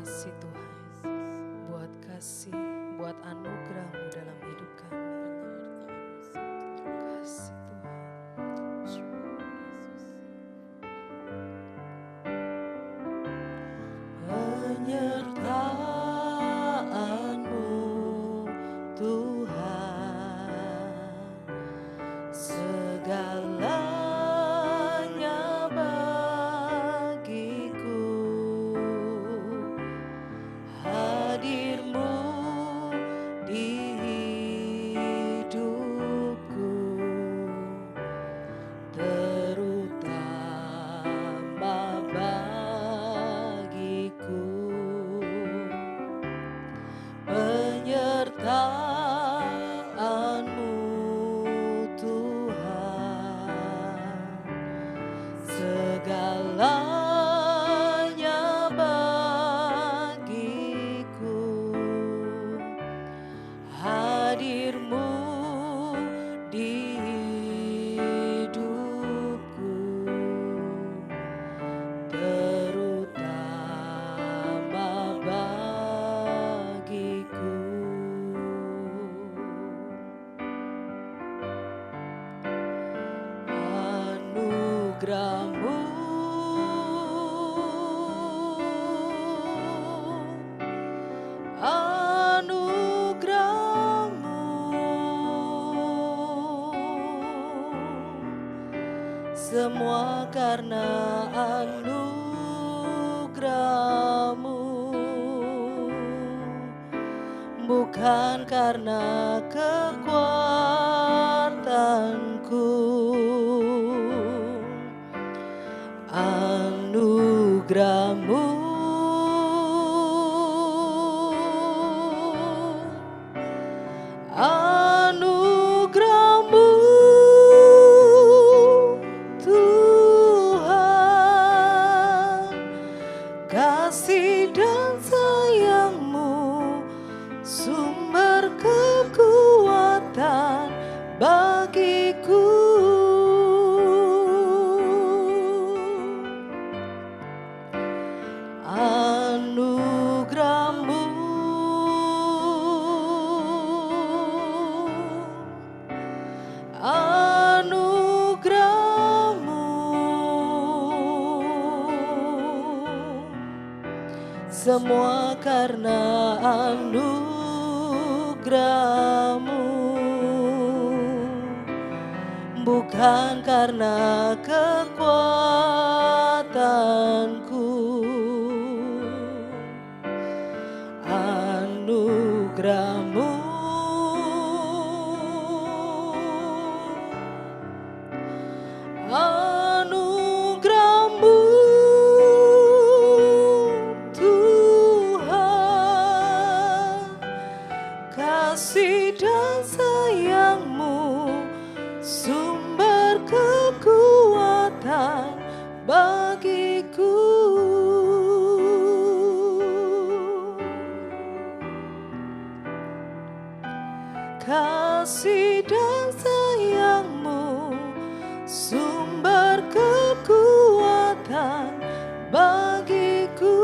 kasih Tuhan, buat kasih, buat anugerah-Mu dalam hidup kami. Kasih Tuhan. Penyertaan-Mu Tuhan, segalanya bagiku. Hadir-Mu di hidupku, terutama bagiku. Penyertaan-Mu Tuhan, segalanya bagiku. Hadir-Mu di hidupku, terutama bagiku. Anugerah-Mu, anugerah-Mu, semua karena anugerah-Mu, bukan karena kekuatanku. Anugerah-Mu, anugerah-Mu Tuhan, kasih dan sayang-Mu, sumber kekuatan bagiku. Anugerah-Mu, anugerah-Mu, semua karena anugerah-Mu, bukan karena kekuatanku. Anugerah-Mu, anugerah-Mu Tuhan, kasih dan sayang-Mu, sumber kekuatan bagiku. Kasih dan sayang-Mu, sumber kekuatan bagiku.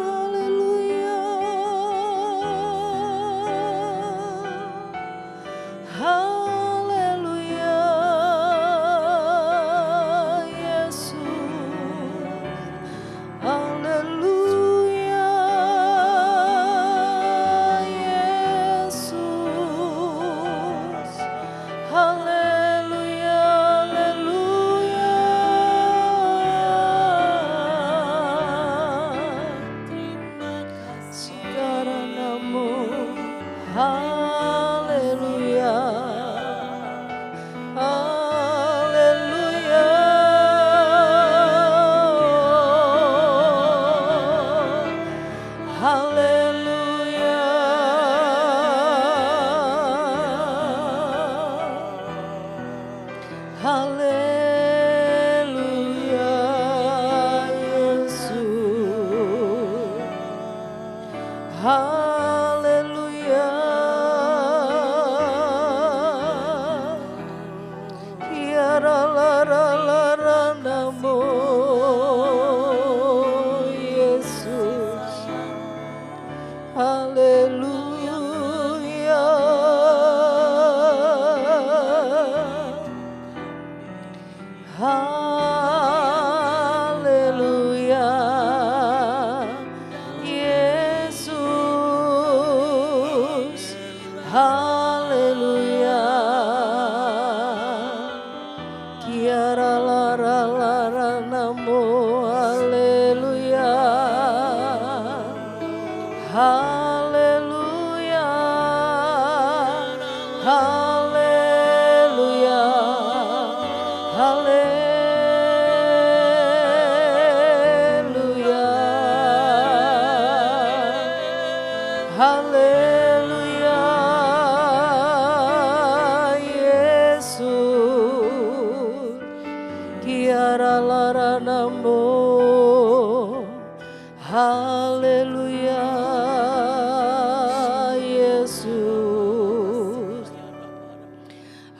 Haleluya, haleluya.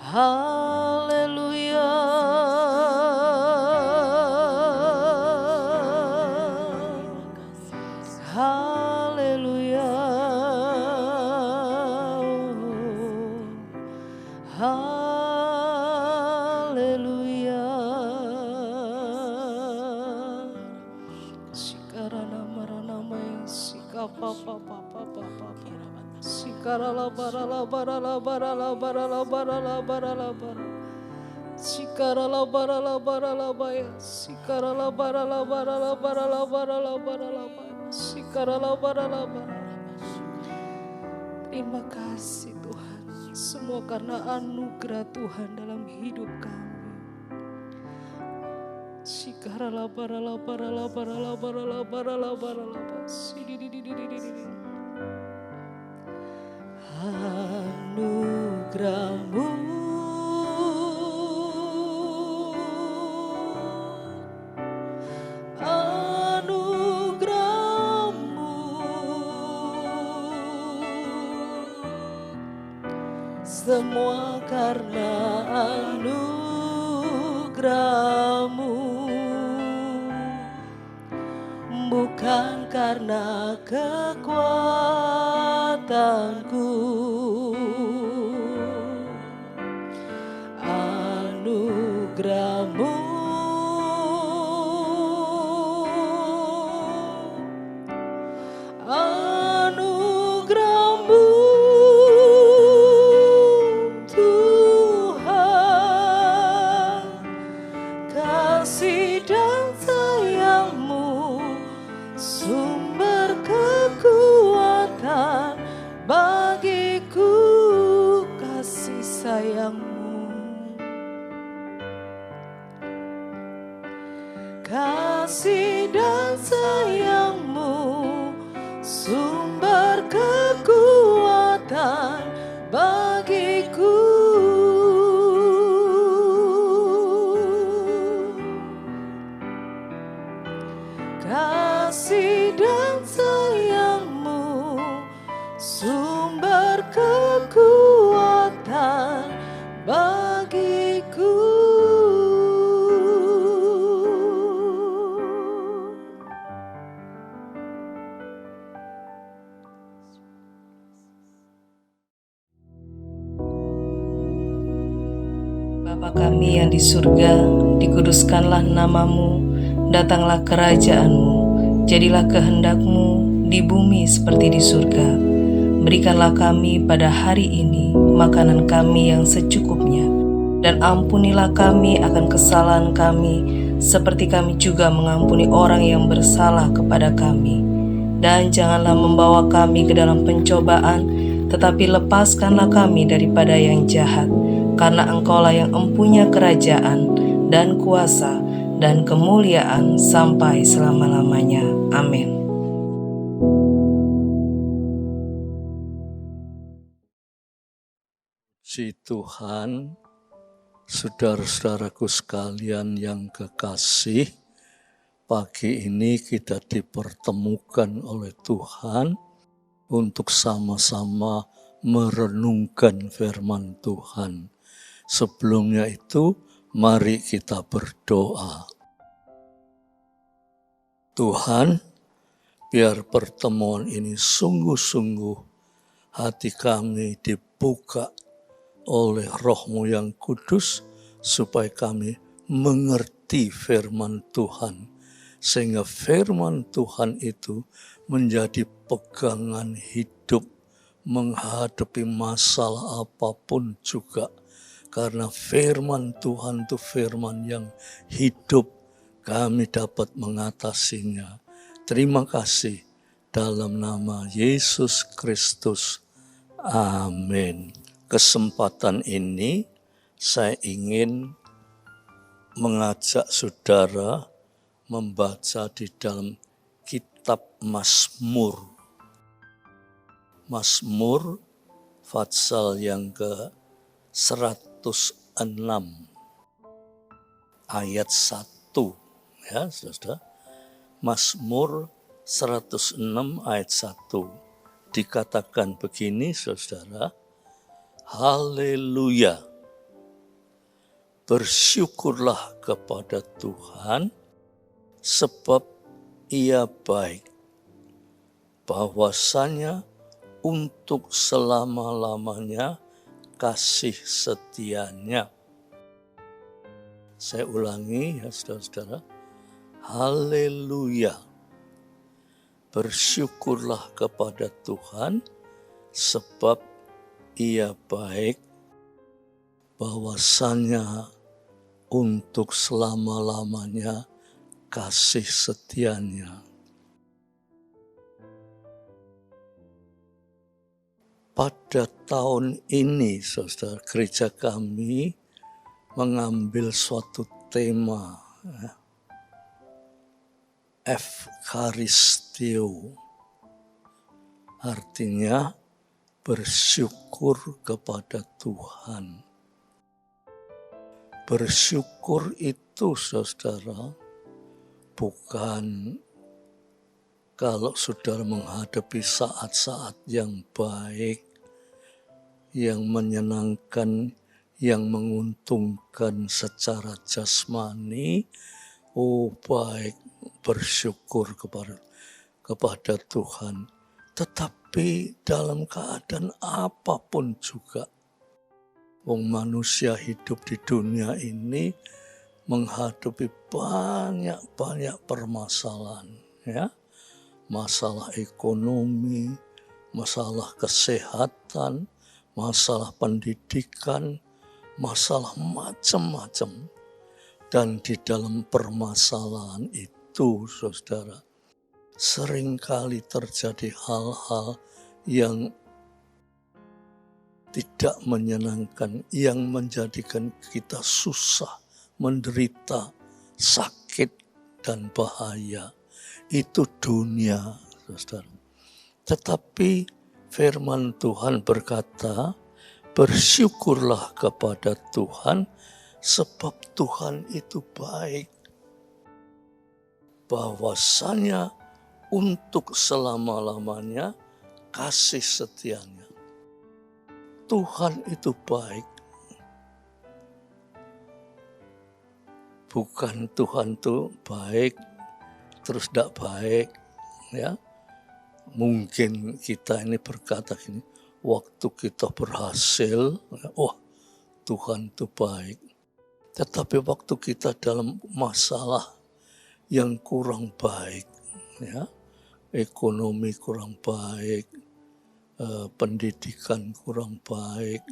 Haleluya. Haleluya. Haleluya. Sikarana marana mai sikapa papa papa papa. Sikarala barala barala barala barala barala barala barala. Sikarala barala barala baya. Sikarala barala barala barala barala barala baya. Sikarala barala barala. Terima kasih Tuhan, semua karena anugerah Tuhan dalam hidup kami. Sikarala barala barala barala barala barala barala barala. Anugerah-Mu semua karena anugerah-Mu, bukan karena kekuatanku. Anugerah-Mu kasih dan sayang-Mu, sumber kekuatan bagiku. Kasih dan sayang-Mu, sumber kekuatan bagiku. Bapa kami yang di surga, dikuduskanlah nama-Mu, datanglah kerajaan-Mu, jadilah kehendak-Mu di bumi seperti di surga. Berikanlah kami pada hari ini makanan kami yang secukupnya, dan ampunilah kami akan kesalahan kami, seperti kami juga mengampuni orang yang bersalah kepada kami. Dan janganlah membawa kami ke dalam pencobaan, tetapi lepaskanlah kami daripada yang jahat. Karena Engkaulah yang empunya kerajaan dan kuasa dan kemuliaan sampai selama-lamanya. Amin. Puji Tuhan, saudara-saudaraku sekalian yang kekasih, pagi ini kita dipertemukan oleh Tuhan untuk sama-sama merenungkan firman Tuhan. Sebelumnya itu, mari kita berdoa. Tuhan, biar pertemuan ini sungguh-sungguh hati kami dibuka oleh Roh-Mu yang kudus, supaya kami mengerti firman Tuhan, sehingga firman Tuhan itu menjadi pegangan hidup menghadapi masalah apapun juga. Karena firman Tuhan itu firman yang hidup, kami dapat mengatasinya. Terima kasih dalam nama Yesus Kristus. Amin. Kesempatan ini saya ingin mengajak saudara membaca di dalam kitab Mazmur. Mazmur Fatsal yang ke-106 ayat 1, ya saudara. Mazmur 106 ayat 1 dikatakan begini, saudara. Haleluya, Bersyukurlah kepada Tuhan, sebab Ia baik, bahwasanya untuk selama-lamanya kasih setianya. Saya ulangi ya saudara-saudara. Haleluya. Bersyukurlah kepada Tuhan, sebab Ia baik, bahwasanya untuk selama-lamanya kasih setianya. Pada tahun ini, saudara, gereja kami mengambil suatu tema, Efkaristio, artinya bersyukur kepada Tuhan. Bersyukur itu, saudara, bukan kalau saudara menghadapi saat-saat yang baik, yang menyenangkan, yang menguntungkan secara jasmani, baik, bersyukur kepada Tuhan. Tetapi dalam keadaan apapun juga, manusia hidup di dunia ini menghadapi banyak permasalahan, ya. Masalah ekonomi, masalah kesehatan, masalah pendidikan, masalah macam-macam. Dan di dalam permasalahan itu, saudara, seringkali terjadi hal-hal yang tidak menyenangkan, yang menjadikan kita susah, menderita, sakit, dan bahaya. Itu dunia, saudara. Tetapi firman Tuhan berkata, bersyukurlah kepada Tuhan, sebab Tuhan itu baik, bahwasanya untuk selama-lamanya kasih setianya. Tuhan itu baik. Bukan Tuhan itu baik terus tidak baik, ya. Mungkin kita ini berkata gini, waktu kita berhasil, Tuhan itu baik. Tetapi waktu kita dalam masalah yang kurang baik, ya, ekonomi kurang baik, pendidikan kurang baik,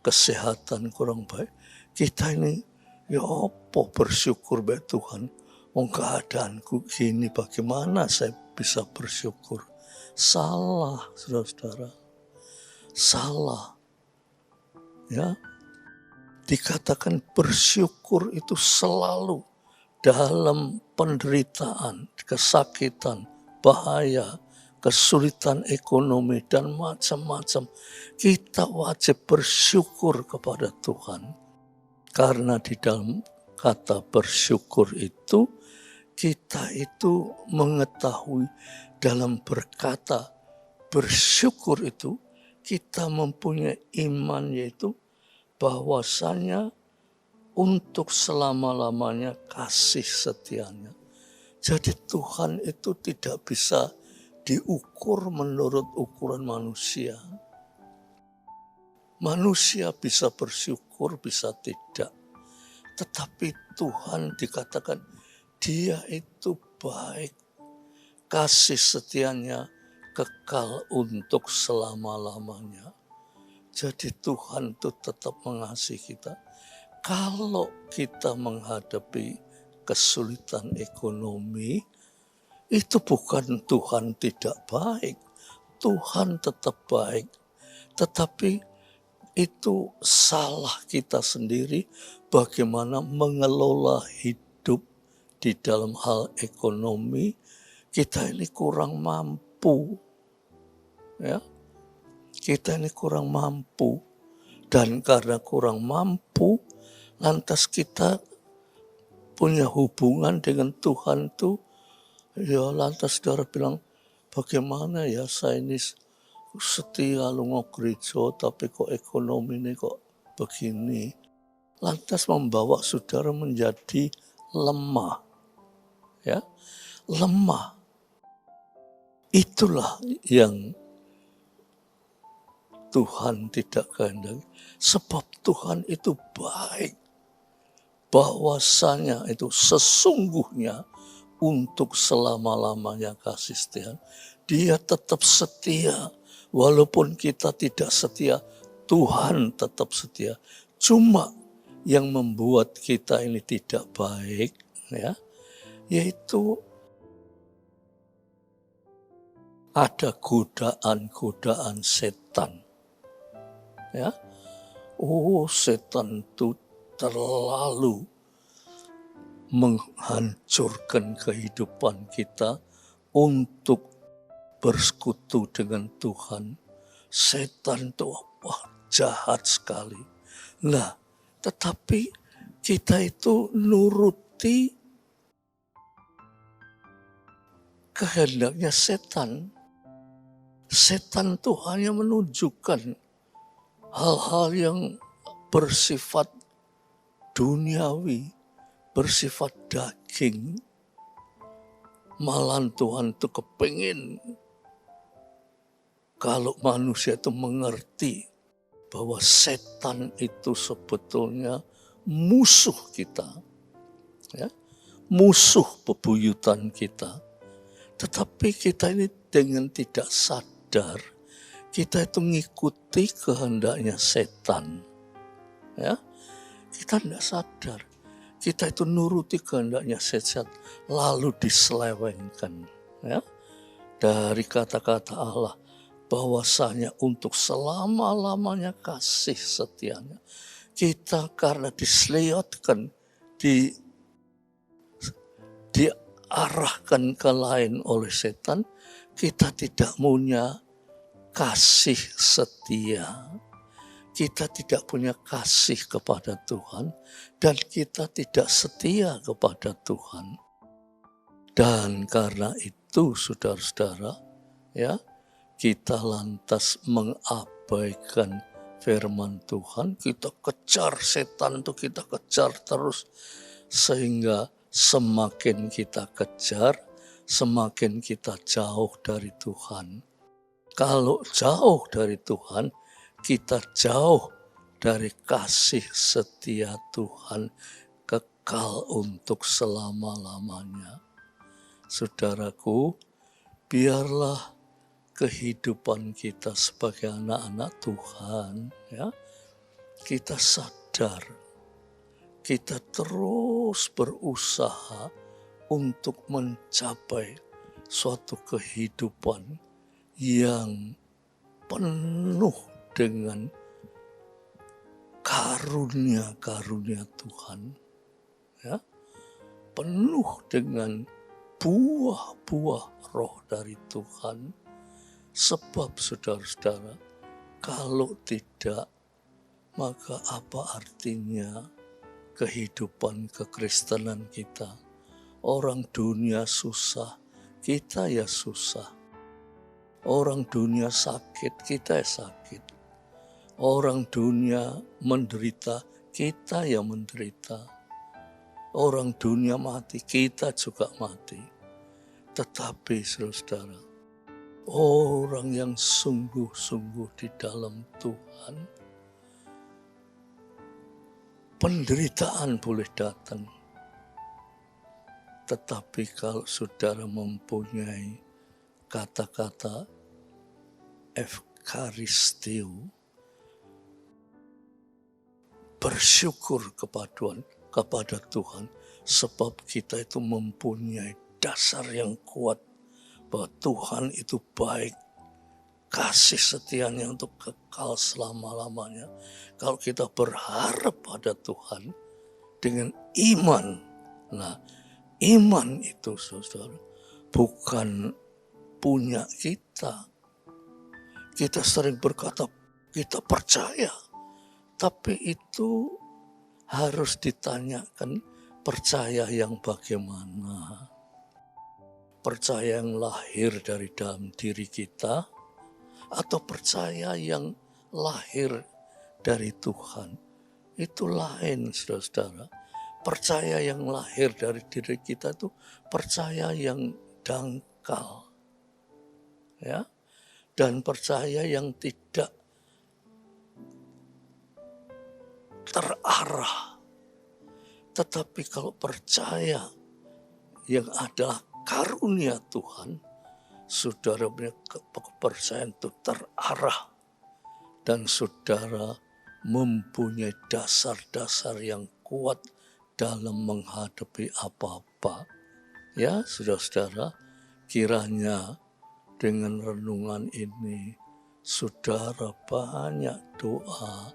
kesehatan kurang baik, kita ini ya apa bersyukur baik Tuhan. Keadaanku gini, bagaimana saya bisa bersyukur? Salah, saudara-saudara. Salah. Ya. Dikatakan bersyukur itu selalu dalam penderitaan, kesakitan, bahaya, kesulitan ekonomi, dan macam-macam. Kita wajib bersyukur kepada Tuhan. Karena di dalam kata bersyukur itu, kita itu mengetahui dalam berkata bersyukur itu, kita mempunyai iman, yaitu bahwasanya untuk selama-lamanya kasih setianya. Jadi Tuhan itu tidak bisa diukur menurut ukuran manusia. Manusia bisa bersyukur, bisa tidak. Tetapi Tuhan dikatakan Dia itu baik, kasih setianya kekal untuk selama-lamanya. Jadi Tuhan itu tetap mengasihi kita. Kalau kita menghadapi kesulitan ekonomi, itu bukan Tuhan tidak baik. Tuhan tetap baik. Tetapi itu salah kita sendiri bagaimana mengelola hidup di dalam hal ekonomi. Kita ini kurang mampu, ya. Kita ini kurang mampu, dan karena kurang mampu, lantas kita punya hubungan dengan Tuhan tuh, ya lantas saudara bilang, bagaimana ya saya ini setia lungo gereja, tapi kok ekonomi ini kok begini. lantas membawa saudara menjadi lemah. Ya, lemah. Itulah yang Tuhan tidak kehendaki. Sebab Tuhan itu baik. Bahwasanya itu sesungguhnya untuk selama-lamanya kasih setia. Dia tetap setia. Walaupun kita tidak setia, Tuhan tetap setia. Cuma yang membuat kita ini tidak baik, ya, yaitu ada godaan-godaan setan. Ya. Oh, setan itu terlalu menghancurkan kehidupan kita untuk bersekutu dengan Tuhan. Setan itu jahat sekali. Nah, tetapi kita itu nuruti kehendaknya setan. Setan itu hanya menunjukkan hal-hal yang bersifat duniawi, bersifat daging. Malahan Tuhan itu kepingin kalau manusia itu mengerti bahwa setan itu sebetulnya musuh kita, ya, musuh bebuyutan kita. Tetapi kita ini dengan tidak sadar, kita itu mengikuti kehendaknya setan. Ya, kita tidak sadar. Kita itu nuruti kehendaknya setan, lalu diselewengkan. Ya, dari kata-kata Allah, bahwasanya untuk selama-lamanya kasih setianya. Kita karena diseliotkan, diarahkan ke lain oleh setan, kita tidak punya kasih setia. Kita tidak punya kasih kepada Tuhan, dan kita tidak setia kepada Tuhan. Dan karena itu, saudara-saudara, ya, kita lantas mengabaikan firman Tuhan, kita kejar setan itu, kita kejar terus, sehingga semakin kita kejar, semakin kita jauh dari Tuhan. Kalau jauh dari Tuhan, kita jauh dari kasih setia Tuhan kekal untuk selama-lamanya. Saudaraku, biarlah kehidupan kita sebagai anak-anak Tuhan, ya, kita sadar, kita terus berusaha untuk mencapai suatu kehidupan yang penuh dengan karunia-karunia Tuhan, ya, penuh dengan buah-buah roh dari Tuhan. Sebab saudara-saudara, kalau tidak, maka apa artinya kehidupan kekristenan kita? Orang dunia susah, kita ya susah. Orang dunia sakit, kita ya sakit. Orang dunia menderita, kita ya menderita. Orang dunia mati, kita juga mati. Tetapi saudara, orang yang sungguh-sungguh di dalam Tuhan, penderitaan boleh datang. Tetapi kalau saudara mempunyai kata-kata Eucharistio, bersyukur kepada Tuhan, sebab kita itu mempunyai dasar yang kuat bahwa Tuhan itu baik, kasih setianya untuk kekal selama-lamanya. Kalau kita berharap pada Tuhan dengan iman, nah iman itu saudara bukan punya kita. Kita sering berkata kita percaya, tapi itu harus ditanyakan percaya yang bagaimana. Percaya yang lahir dari dalam diri kita, atau percaya yang lahir dari Tuhan. itu lain, saudara-saudara. Percaya yang lahir dari diri kita itu percaya yang dangkal. Ya. Dan percaya yang tidak terarah. Tetapi kalau percaya yang adalah karunia Tuhan, saudara punya kepercayaan itu terarah. Dan saudara mempunyai dasar-dasar yang kuat dalam menghadapi apa-apa. Ya, saudara-saudara, kiranya dengan renungan ini, saudara banyak doa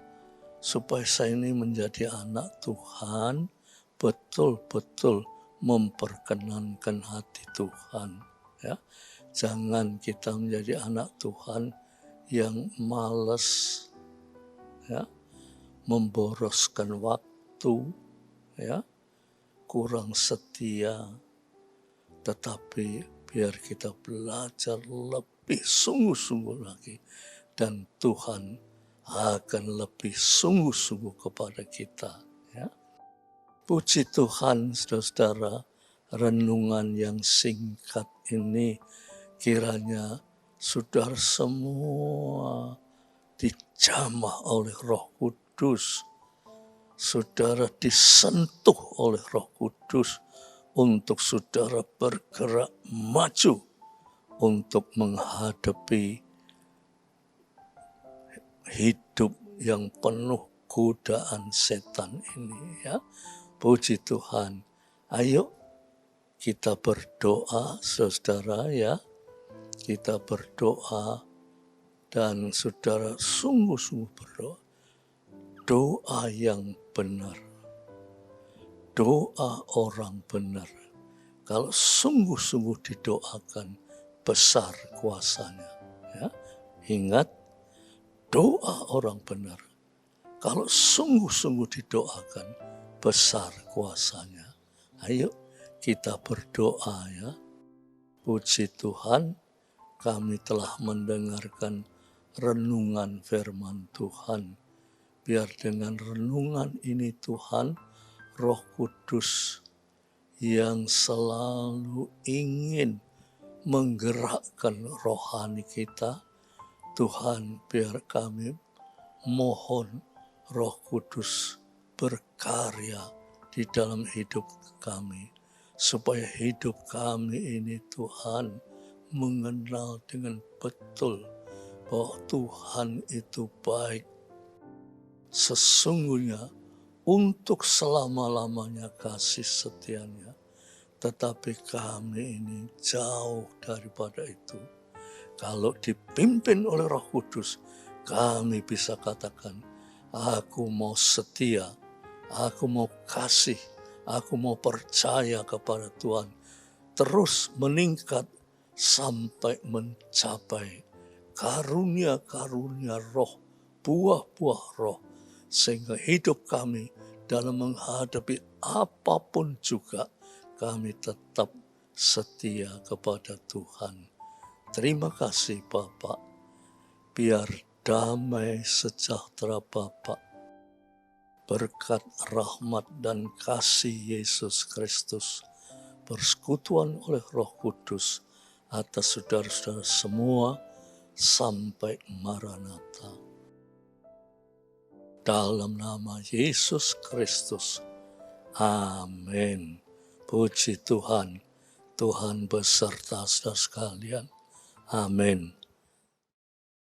supaya saya ini menjadi anak Tuhan, betul-betul memperkenankan hati Tuhan. Ya, jangan kita menjadi anak Tuhan yang malas, ya, memboroskan waktu, ya, kurang setia, tetapi biar kita belajar lebih sungguh-sungguh lagi, dan Tuhan akan lebih sungguh-sungguh kepada kita. Ya. Puji Tuhan, saudara-saudara, renungan yang singkat ini kiranya saudara semua dijamah oleh Roh Kudus. Saudara disentuh oleh Roh Kudus untuk saudara bergerak maju untuk menghadapi hidup yang penuh godaan setan ini. Ya, puji Tuhan. Ayo kita berdoa, saudara, ya. Kita berdoa dan saudara sungguh-sungguh berdoa. Doa yang benar. Doa orang benar. Kalau sungguh-sungguh didoakan, besar kuasanya. Ya. Ingat, doa orang benar. Kalau sungguh-sungguh didoakan, besar kuasanya. Ayo kita berdoa, ya. Puji Tuhan, kami telah mendengarkan renungan firman Tuhan. Biar dengan renungan ini Tuhan, Roh Kudus yang selalu ingin menggerakkan rohani kita, Tuhan, biar kami mohon Roh Kudus berkarya di dalam hidup kami, supaya hidup kami ini Tuhan mengenal dengan betul bahwa Tuhan itu baik. Sesungguhnya untuk selama-lamanya kasih setianya, tetapi kami ini jauh daripada itu. Kalau dipimpin oleh Roh Kudus, kami bisa katakan, aku mau setia, aku mau kasih, aku mau percaya kepada Tuhan, terus meningkat sampai mencapai karunia-karunia roh, buah-buah roh, sehingga hidup kami dalam menghadapi apapun juga, kami tetap setia kepada Tuhan. Terima kasih Bapak, biar damai sejahtera Bapak, berkat rahmat dan kasih Yesus Kristus, persekutuan oleh Roh Kudus atas saudara-saudara semua sampai Maranatha. Dalam nama Yesus Kristus. Amin. Puji Tuhan. Tuhan beserta saudara sekalian. Amin.